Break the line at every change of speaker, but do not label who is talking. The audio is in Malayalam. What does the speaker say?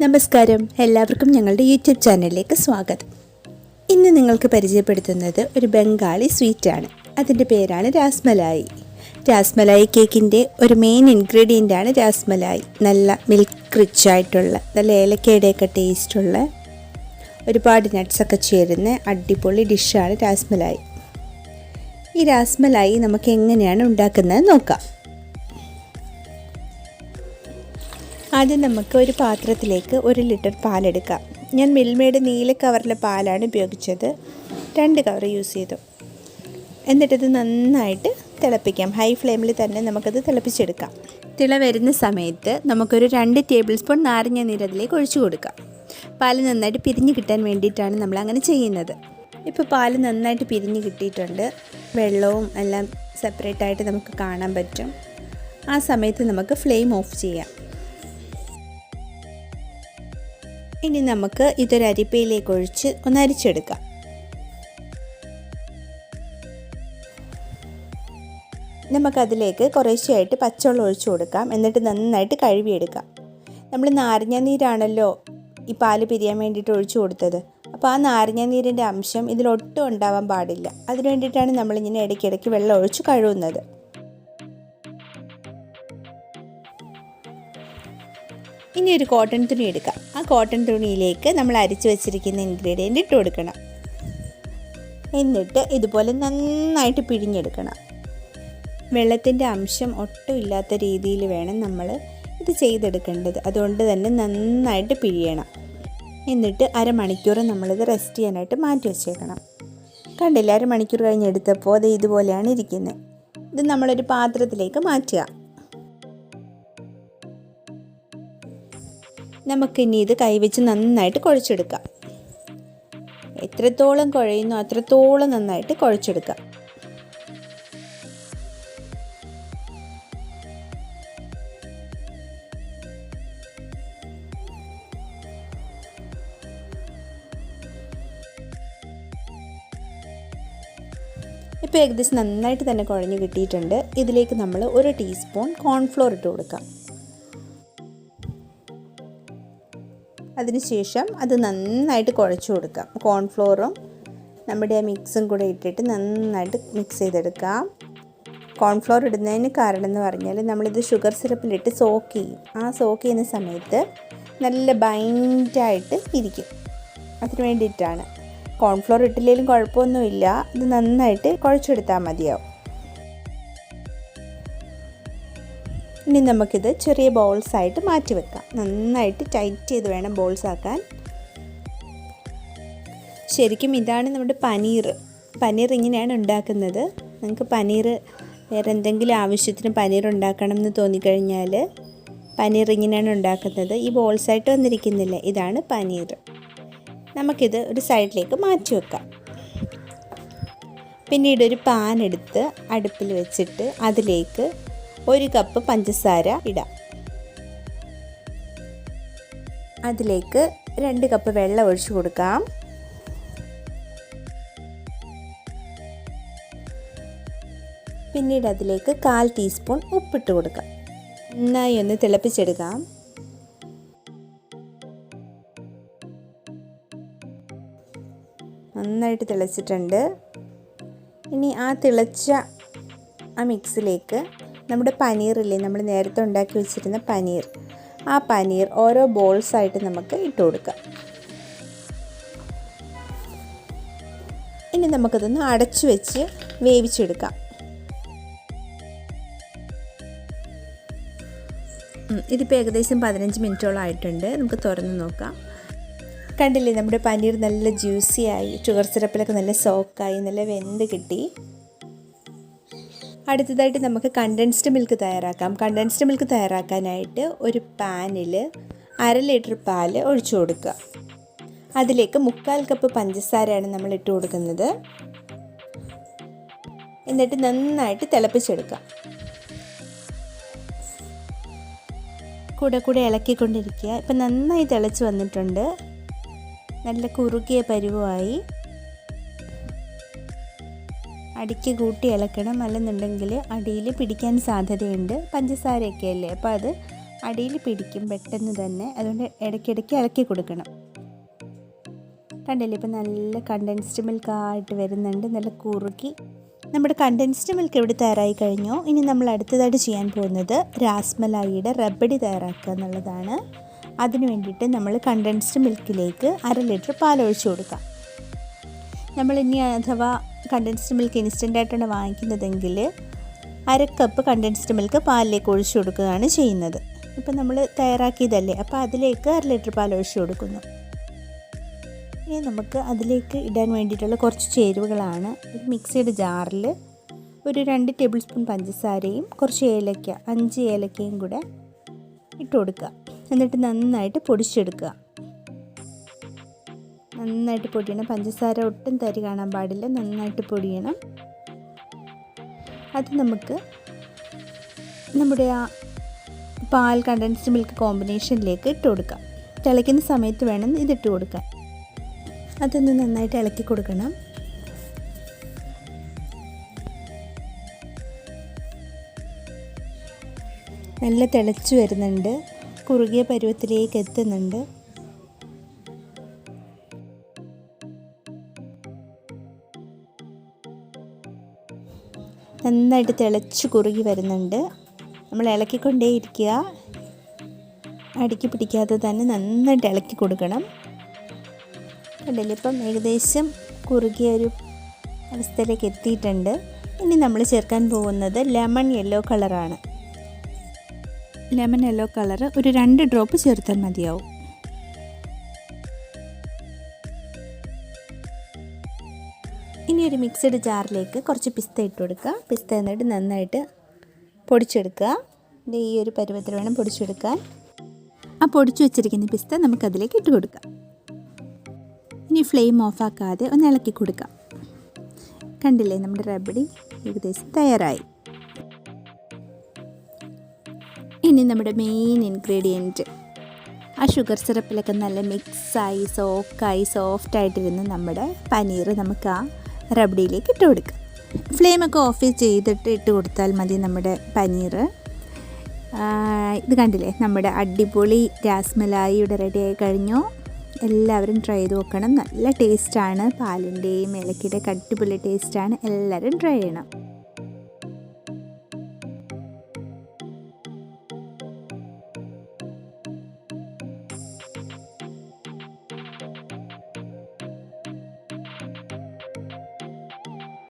നമസ്കാരം, എല്ലാവർക്കും ഞങ്ങളുടെ യൂട്യൂബ് ചാനലിലേക്ക് സ്വാഗതം. ഇന്ന് നിങ്ങൾക്ക് പരിചയപ്പെടുത്തുന്നത് ഒരു ബംഗാളി സ്വീറ്റാണ്. അതിൻ്റെ പേരാണ് രാസ്മലായി. രാസ്മലായി കേക്കിൻ്റെ ഒരു മെയിൻ ഇൻഗ്രീഡിയൻ്റാണ് രാസ്മലായി. നല്ല മിൽക്ക് റിച്ച് ആയിട്ടുള്ള, നല്ല ഏലക്കയുടെയൊക്കെ ടേസ്റ്റുള്ള, ഒരുപാട് നട്ട്സൊക്കെ ചേരുന്ന അടിപൊളി ഡിഷാണ് രാസ്മലായി. ഈ രാസ്മലായി നമുക്ക് എങ്ങനെയാണ് ഉണ്ടാക്കുന്നത് നോക്കാം. ആദ്യം നമുക്ക് ഒരു പാത്രത്തിലേക്ക് 1 ലിറ്റർ പാലെടുക്കാം. ഞാൻ മിൽമയുടെ നീല കവറിലെ പാലാണ് ഉപയോഗിച്ചത്. 2 കവർ യൂസ് ചെയ്തു. എന്നിട്ടിത് നന്നായിട്ട് തിളപ്പിക്കാം. ഹൈ ഫ്ലെയിമിൽ തന്നെ നമുക്കത് തിളപ്പിച്ചെടുക്കാം. തിള വരുന്ന സമയത്ത് നമുക്കൊരു 2 ടേബിൾ സ്പൂൺ നാരങ്ങ നീര് അതിലേക്ക് ഒഴിച്ചു കൊടുക്കാം. പാല് നന്നായിട്ട് പിരിഞ്ഞ് കിട്ടാൻ വേണ്ടിയിട്ടാണ് നമ്മൾ അങ്ങനെ ചെയ്യുന്നത്. ഇപ്പോൾ പാല് നന്നായിട്ട് പിരിഞ്ഞ് കിട്ടിയിട്ടുണ്ട്. വെള്ളവും എല്ലാം സെപ്പറേറ്റായിട്ട് നമുക്ക് കാണാൻ പറ്റും. ആ സമയത്ത് നമുക്ക് ഫ്ലെയിം ഓഫ് ചെയ്യാം. ഇനി നമുക്ക് ഇതൊരു അരിപ്പയിലേക്ക് ഒഴിച്ച് ഒന്ന് അരിച്ചെടുക്കാം. നമുക്കതിലേക്ക് കുറേശ്ശെയായിട്ട് പച്ചവെള്ളം ഒഴിച്ചു കൊടുക്കാം. എന്നിട്ട് നന്നായിട്ട് കഴുകിയെടുക്കാം. നമ്മൾ നാരങ്ങ നീരാണല്ലോ ഈ പാല് പിരിയാൻ വേണ്ടിയിട്ട് ഒഴിച്ചു കൊടുത്തത്. അപ്പോൾ ആ നാരങ്ങ നീരിൻ്റെ അംശം ഇതിലൊട്ടും ഉണ്ടാവാൻ പാടില്ല. അതിന് വേണ്ടിയിട്ടാണ് നമ്മളിങ്ങനെ ഇടയ്ക്കിടയ്ക്ക് വെള്ളം ഒഴിച്ച് കഴുകുന്നത്. ഇനി ഒരു കോട്ടൺ തുണി എടുക്കാം. ആ കോട്ടൺ തുണിയിലേക്ക് നമ്മൾ അരിച്ചു വെച്ചിരിക്കുന്ന ഇൻഗ്രീഡിയൻ്റ് ഇട്ട് കൊടുക്കണം. എന്നിട്ട് ഇതുപോലെ നന്നായിട്ട് പിഴിഞ്ഞെടുക്കണം. വെള്ളത്തിൻ്റെ അംശം ഒട്ടും ഇല്ലാത്ത രീതിയിൽ വേണം നമ്മൾ ഇത് ചെയ്തെടുക്കേണ്ടത്. അതുകൊണ്ട് തന്നെ നന്നായിട്ട് പിഴിയണം. എന്നിട്ട് അരമണിക്കൂർ നമ്മളിത് റെസ്റ്റ് ചെയ്യാനായിട്ട് മാറ്റി വെച്ചേക്കണം. കണ്ടില്ല, അരമണിക്കൂർ കഴിഞ്ഞെടുത്തപ്പോൾ അത് ഇതുപോലെയാണ് ഇരിക്കുന്നത്. ഇത് നമ്മളൊരു പാത്രത്തിലേക്ക് മാറ്റുക. നമുക്കിനി ഇത് കൈവച്ച് നന്നായിട്ട് കുഴച്ചെടുക്കാം. എത്രത്തോളം കുഴയുന്നു അത്രത്തോളം നന്നായിട്ട് കുഴച്ചെടുക്കാം. ഇപ്പോൾ ഏകദേശം നന്നായിട്ട് തന്നെ കുഴഞ്ഞ് കിട്ടിയിട്ടുണ്ട്. ഇതിലേക്ക് നമ്മൾ 1 ടീസ്പൂൺ കോൺഫ്ലോർ ഇട്ട് കൊടുക്കാം. അതിനുശേഷം അത് നന്നായിട്ട് കുഴച്ച് കൊടുക്കാം. കോൺഫ്ലോറും നമ്മുടെ ആ മിക്സും കൂടെ ഇട്ടിട്ട് നന്നായിട്ട് മിക്സ് ചെയ്തെടുക്കാം. കോൺഫ്ലോർ ഇടുന്നതിന് കാരണം എന്ന് പറഞ്ഞാൽ നമ്മളിത് ഷുഗർ സിറപ്പിലിട്ട് സോക്ക് ചെയ്യും. ആ സോക്ക് ചെയ്യുന്ന സമയത്ത് നല്ല ബൈൻഡായിട്ട് ഇരിക്കും. അതിന് വേണ്ടിയിട്ടാണ്. കോൺഫ്ലോർ ഇട്ടില്ലെങ്കിലും കുഴപ്പമൊന്നുമില്ല. ഇത് നന്നായിട്ട് കുഴച്ചെടുത്താൽ മതിയാവും. ഇനി നമുക്കിത് ചെറിയ ബോൾസായിട്ട് മാറ്റി വെക്കാം. നന്നായിട്ട് ടൈറ്റ് ചെയ്ത് വേണം ബോൾസ് ആക്കാൻ. ശരിക്കും ഇതാണ് നമ്മുടെ പനീർ ഇങ്ങനെയാണ് ഉണ്ടാക്കുന്നത്. നിങ്ങൾക്ക് പനീർ വേറെ എന്തെങ്കിലും ആവശ്യത്തിന് പനീർ ഉണ്ടാക്കണം എന്ന് തോന്നിക്കഴിഞ്ഞാൽ പനീർ ഇങ്ങനെയാണ് ഉണ്ടാക്കുന്നത്. ഈ ബോൾസായിട്ട് വന്നിരിക്കുന്നില്ല, ഇതാണ് പനീർ. നമുക്കിത് ഒരു സൈഡിലേക്ക് മാറ്റി വെക്കാം. പിന്നീട് ഒരു പാൻ എടുത്ത് അടുപ്പിൽ വെച്ചിട്ട് അതിലേക്ക് 1 കപ്പ് പഞ്ചസാര ഇടാം. അതിലേക്ക് 2 കപ്പ് വെള്ളം ഒഴിച്ചു കൊടുക്കാം. പിന്നീട് അതിലേക്ക് 1/4 ടീസ്പൂൺ ഉപ്പിട്ട് കൊടുക്കാം. നന്നായി ഒന്ന് തിളപ്പിച്ചെടുക്കാം. നന്നായിട്ട് തിളച്ചിട്ടുണ്ട്. ഇനി ആ തിളച്ച മിക്സിലേക്ക് നമ്മുടെ പനീറില്ലേ, നമ്മൾ നേരത്തെ ഉണ്ടാക്കി വെച്ചിരുന്ന പനീർ, ആ പനീർ ഓരോ ബോൾസായിട്ട് നമുക്ക് ഇട്ട് കൊടുക്കാം. ഇനി നമുക്കതൊന്ന് അടച്ചു വെച്ച് വേവിച്ചെടുക്കാം. ഇതിപ്പോൾ ഏകദേശം 15 മിനിറ്റോളം ആയിട്ടുണ്ട്. നമുക്ക് തുറന്ന് നോക്കാം. കണ്ടില്ലേ, നമ്മുടെ പനീർ നല്ല ജ്യൂസിയായി, ഷുഗർ സിറപ്പിലൊക്കെ നല്ല സോക്കായി, നല്ല വെന്ത് കിട്ടി. അടുത്തതായിട്ട് നമുക്ക് കണ്ടൻസ്ഡ് മിൽക്ക് തയ്യാറാക്കാം. കണ്ടൻസ്ഡ് മിൽക്ക് തയ്യാറാക്കാനായിട്ട് ഒരു പാനിൽ 1/2 ലിറ്റർ പാല് ഒഴിച്ചു കൊടുക്കുക. അതിലേക്ക് 1/4 കപ്പ് പഞ്ചസാരയാണ് നമ്മൾ ഇട്ട് കൊടുക്കുന്നത്. എന്നിട്ട് നന്നായിട്ട് തിളപ്പിച്ചെടുക്കാം. കൂടെ ഇളക്കിക്കൊണ്ടിരിക്കുക. ഇപ്പം നന്നായി തിളച്ച് വന്നിട്ടുണ്ട്. നല്ല കുറുകിയ പരുവമായി. അടിക്ക് കൂട്ടി ഇളക്കണം, അല്ലെന്നുണ്ടെങ്കിൽ അടിയിൽ പിടിക്കാൻ സാധ്യതയുണ്ട്. പഞ്ചസാരയൊക്കെ അല്ലേ, അപ്പോൾ അത് അടിയിൽ പിടിക്കും പെട്ടെന്ന് തന്നെ. അതുകൊണ്ട് ഇടയ്ക്കിടയ്ക്ക് ഇളക്കി കൊടുക്കണം. കണ്ടില്ലേ, ഇപ്പം നല്ല കണ്ടൻസ്ഡ് മിൽക്കായിട്ട് വരുന്നുണ്ട്, നല്ല കുറുക്കി. നമ്മുടെ കണ്ടൻസ്ഡ് മിൽക്ക് ഇവിടെ തയ്യാറായി കഴിഞ്ഞു. ഇനി നമ്മൾ അടുത്തതായിട്ട് ചെയ്യാൻ പോകുന്നത് രാസ്മലായിയുടെ റബഡി തയ്യാറാക്കുക എന്നുള്ളതാണ്. അതിന് വേണ്ടിയിട്ട് നമ്മൾ കണ്ടൻസ്ഡ് മിൽക്കിലേക്ക് 1/2 ലിറ്റർ പാൽ ഒഴിച്ചു കൊടുക്കാം. നമ്മളിനി അഥവാ കണ്ടൻസ്ഡ് മിൽക്ക് ഇൻസ്റ്റൻ്റായിട്ടാണ് വാങ്ങിക്കുന്നതെങ്കിൽ 1/2 കപ്പ് കണ്ടൻസ്ഡ് മിൽക്ക് പാലിലേക്ക് ഒഴിച്ചു കൊടുക്കുകയാണ് ചെയ്യുന്നത്. ഇപ്പം നമ്മൾ തയ്യാറാക്കിയതല്ലേ, അപ്പോൾ അതിലേക്ക് 1/2 ലിറ്റർ പാൽ ഒഴിച്ചു കൊടുക്കുന്നു. ഇനി നമുക്ക് അതിലേക്ക് ഇടാൻ വേണ്ടിയിട്ടുള്ള കുറച്ച് ചേരുവകളാണ്. ഒരു മിക്സിയുടെ ജാറിൽ ഒരു 2 ടേബിൾ സ്പൂൺ പഞ്ചസാരയും കുറച്ച് ഏലക്ക, 5 ഏലക്കയും കൂടെ ഇട്ട് കൊടുക്കുക. എന്നിട്ട് നന്നായിട്ട് പൊടിച്ചെടുക്കുക. നന്നായിട്ട് പൊടിയണം. പഞ്ചസാര ഒട്ടും തരി കാണാൻ പാടില്ല, നന്നായിട്ട് പൊടിയണം. അത് നമുക്ക് നമ്മുടെ ആ പാൽ കണ്ടൻസ്ഡ് മിൽക്ക് കോമ്പിനേഷനിലേക്ക് ഇട്ട് കൊടുക്കാം. തിളയ്ക്കുന്ന സമയത്ത് വേണം ഇതിട്ട് കൊടുക്കാൻ. അതൊന്ന് നന്നായിട്ട് ഇളക്കി കൊടുക്കണം. നല്ല തിളച്ചു വരുന്നുണ്ട്, കുറുകിയ പരുവത്തിലേക്ക് എത്തുന്നുണ്ട്. നന്നായിട്ട് തിളച്ച് കുറുകി വരുന്നുണ്ട്. നമ്മൾ ഇളക്കിക്കൊണ്ടേയിരിക്കുക, അടുക്കി പിടിക്കാതെ തന്നെ നന്നായിട്ട് ഇളക്കി കൊടുക്കണം. കണ്ടില്ലേ, ഇപ്പം ഏകദേശം കുറുകിയ ഒരു അവസ്ഥയിലേക്ക് എത്തിയിട്ടുണ്ട്. ഇനി നമ്മൾ ചേർക്കാൻ പോകുന്നത് ലെമൺ യെല്ലോ കളറാണ്. ലെമൺ യെല്ലോ കളർ ഒരു 2 ഡ്രോപ്പ് ചേർത്താൽ മതിയാവും. ഇനി ഒരു മിക്സഡ് ജാറിലേക്ക് കുറച്ച് പിസ്ത ഇട്ട് കൊടുക്കുക. പിസ്ത എന്നിട്ട് നന്നായിട്ട് പൊടിച്ചെടുക്കുക. ഈ ഒരു പരുവത്തിൽ വേണം പൊടിച്ചെടുക്കാൻ. ആ പൊടിച്ചു വെച്ചിരിക്കുന്ന പിസ്ത നമുക്കതിലേക്ക് ഇട്ട് കൊടുക്കാം. ഇനി ഫ്ലെയിം ഓഫാക്കാതെ ഒന്ന് ഇളക്കി കൊടുക്കാം. കണ്ടില്ലേ, നമ്മുടെ റബഡി ഏകദേശം തയ്യാറായി. ഇനി നമ്മുടെ മെയിൻ ഇൻഗ്രീഡിയൻറ്റ്, ആ ഷുഗർ സിറപ്പിലൊക്കെ നല്ല മിക്സായി സോക്കായി സോഫ്റ്റായിട്ടിരുന്ന് നമ്മുടെ പനീർ നമുക്ക് ആ റബഡിയിലേക്ക് ഇട്ട് കൊടുക്കാം. ഫ്ലെയിമൊക്കെ ഓഫ് ചെയ്തിട്ട് ഇട്ട് കൊടുത്താൽ മതി നമ്മുടെ പനീർ. ഇത് കണ്ടില്ലേ, നമ്മുടെ അടിപൊളി രാസ്മലായി ഇവിടെ റെഡിയായി കഴിഞ്ഞു. എല്ലാവരും ട്രൈ ചെയ്ത് നോക്കണം. നല്ല ടേസ്റ്റാണ്, പാലിൻ്റെയും ഏലക്കയുടെ അടിപൊളി ടേസ്റ്റാണ്. എല്ലാവരും ട്രൈ ചെയ്യണം.